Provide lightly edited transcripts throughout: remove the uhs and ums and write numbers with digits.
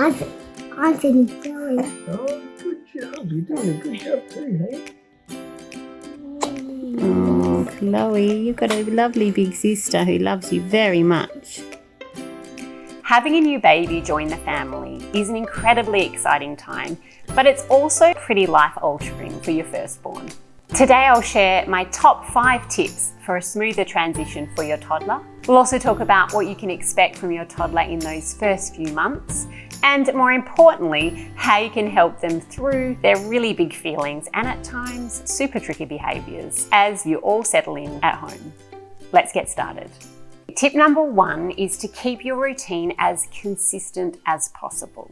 Anthony Joey. Oh, good job. You're doing a good job too, hey? Oh, Chloe, you've got a lovely big sister who loves you very much. Having a new baby join the family is an incredibly exciting time, but it's also pretty life-altering for your firstborn. Today I'll share my top 5 tips for a smoother transition for your toddler. We'll also talk about what you can expect from your toddler in those first few months, and more importantly, how you can help them through their really big feelings and at times super tricky behaviours as you all settle in at home. Let's get started. Tip number 1 is to keep your routine as consistent as possible.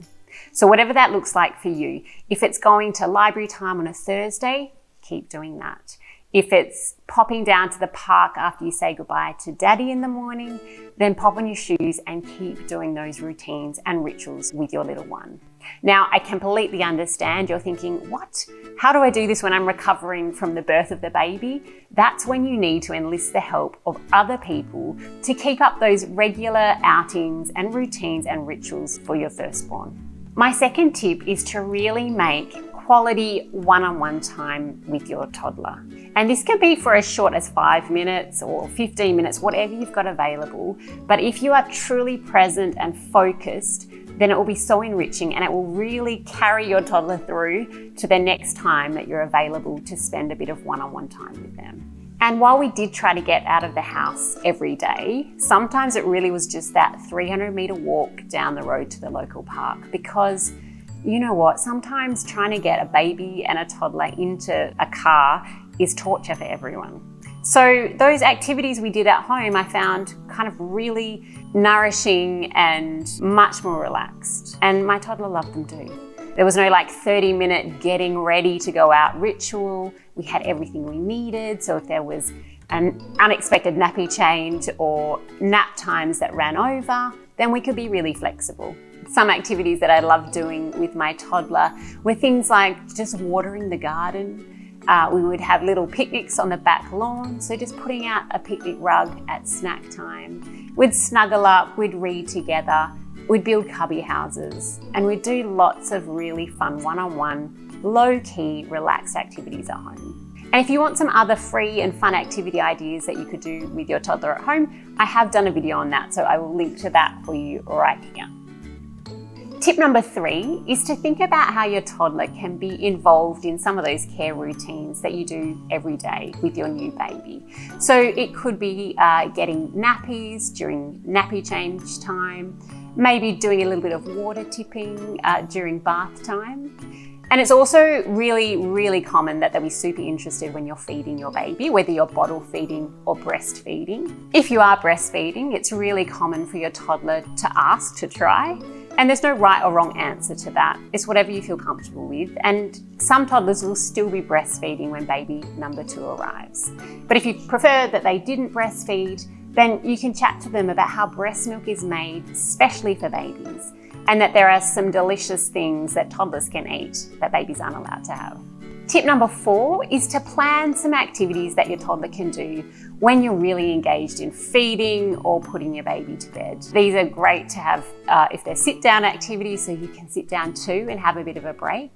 So whatever that looks like for you, if it's going to library time on a Thursday, keep doing that. If it's popping down to the park after you say goodbye to daddy in the morning, then pop on your shoes and keep doing those routines and rituals with your little one. Now, I completely understand you're thinking, what? How do I do this when I'm recovering from the birth of the baby? That's when you need to enlist the help of other people to keep up those regular outings and routines and rituals for your firstborn. My second tip is to really make quality one-on-one time with your toddler. And this can be for as short as 5 minutes or 15 minutes, whatever you've got available. But if you are truly present and focused, then it will be so enriching and it will really carry your toddler through to the next time that you're available to spend a bit of one-on-one time with them. And while we did try to get out of the house every day, sometimes it really was just that 300-meter walk down the road to the local park, because you know what, sometimes trying to get a baby and a toddler into a car is torture for everyone. So those activities we did at home, I found kind of really nourishing and much more relaxed. And my toddler loved them too. There was no 30-minute getting ready to go out ritual. We had everything we needed. So if there was an unexpected nappy change or nap times that ran over, then we could be really flexible. Some activities that I love doing with my toddler were things like just watering the garden. We would have little picnics on the back lawn, so just putting out a picnic rug at snack time. We'd snuggle up, we'd read together, we'd build cubby houses, and we'd do lots of really fun one-on-one, low-key, relaxed activities at home. And if you want some other free and fun activity ideas that you could do with your toddler at home, I have done a video on that, so I will link to that for you right here. Tip number 3 is to think about how your toddler can be involved in some of those care routines that you do every day with your new baby. So it could be getting nappies during nappy change time, maybe doing a little bit of water tipping during bath time. And it's also really, really common that they'll be super interested when you're feeding your baby, whether you're bottle feeding or breastfeeding. If you are breastfeeding, it's really common for your toddler to ask to try. And there's no right or wrong answer to that. It's whatever you feel comfortable with. And some toddlers will still be breastfeeding when baby number 2 arrives. But if you prefer that they didn't breastfeed, then you can chat to them about how breast milk is made especially for babies, and that there are some delicious things that toddlers can eat that babies aren't allowed to have. Tip number 4 is to plan some activities that your toddler can do when you're really engaged in feeding or putting your baby to bed. These are great to have if they're sit-down activities, so you can sit down too and have a bit of a break.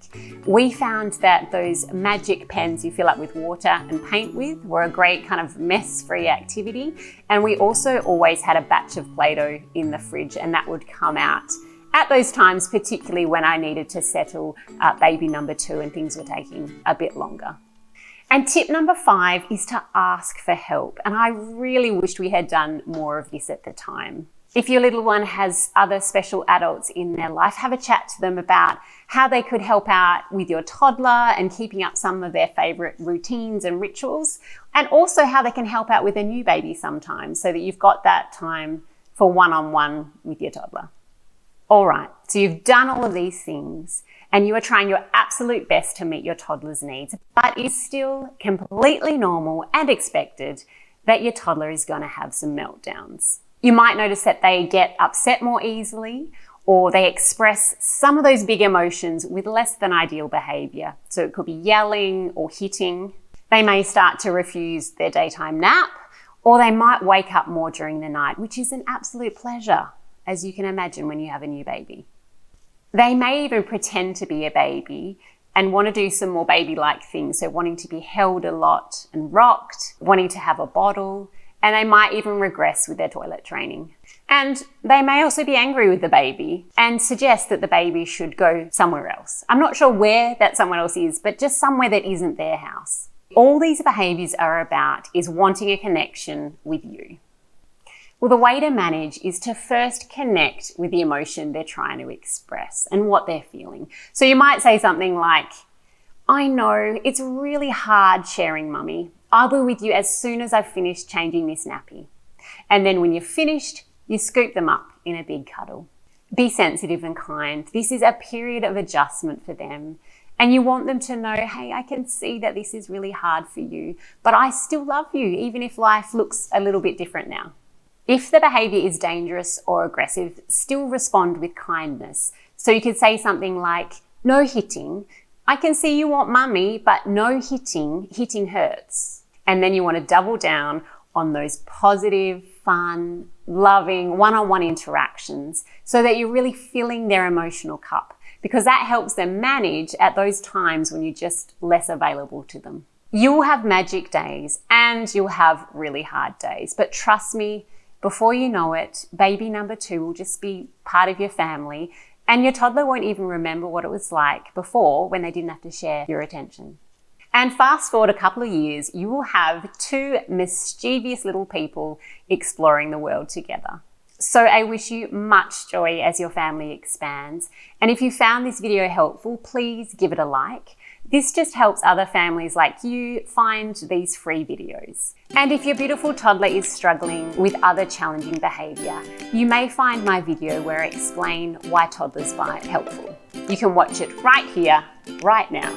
We found that those magic pens you fill up with water and paint with were a great kind of mess-free activity. And we also always had a batch of Play-Doh in the fridge, and that would come out at those times, particularly when I needed to settle baby number 2 and things were taking a bit longer. And tip number 5 is to ask for help. And I really wished we had done more of this at the time. If your little one has other special adults in their life, have a chat to them about how they could help out with your toddler and keeping up some of their favorite routines and rituals, and also how they can help out with a new baby sometimes, so that you've got that time for one-on-one with your toddler. All right, so you've done all of these things and you are trying your absolute best to meet your toddler's needs, but it's still completely normal and expected that your toddler is going to have some meltdowns. You might notice that they get upset more easily, or they express some of those big emotions with less than ideal behavior. So it could be yelling or hitting. They may start to refuse their daytime nap, or they might wake up more during the night, which is an absolute pleasure, as you can imagine when you have a new baby. They may even pretend to be a baby and want to do some more baby-like things. So wanting to be held a lot and rocked, wanting to have a bottle, and they might even regress with their toilet training. And they may also be angry with the baby and suggest that the baby should go somewhere else. I'm not sure where that somewhere else is, but just somewhere that isn't their house. All these behaviours are about is wanting a connection with you. Well, the way to manage is to first connect with the emotion they're trying to express and what they're feeling. So you might say something like, I know it's really hard sharing, Mummy. I'll be with you as soon as I've finished changing this nappy. And then when you're finished, you scoop them up in a big cuddle. Be sensitive and kind. This is a period of adjustment for them. And you want them to know, hey, I can see that this is really hard for you, but I still love you, even if life looks a little bit different now. If the behaviour is dangerous or aggressive, still respond with kindness. So you could say something like, no hitting. I can see you want Mummy, but no hitting. Hitting hurts. And then you want to double down on those positive, fun, loving, one-on-one interactions so that you're really filling their emotional cup, because that helps them manage at those times when you're just less available to them. You'll have magic days and you'll have really hard days, but trust me, before you know it, baby number 2 will just be part of your family, and your toddler won't even remember what it was like before when they didn't have to share your attention. And fast forward a couple of years, you will have 2 mischievous little people exploring the world together. So I wish you much joy as your family expands. And if you found this video helpful, please give it a like. This just helps other families like you find these free videos. And if your beautiful toddler is struggling with other challenging behaviour, you may find my video where I explain why toddlers bite helpful. You can watch it right here, right now.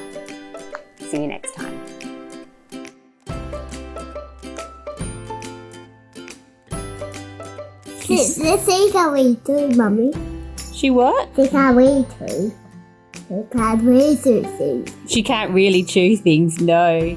See you next time. Let's say can we do, Mummy? She what? They can't wait to. They can't wait to see. She can't really chew things, no.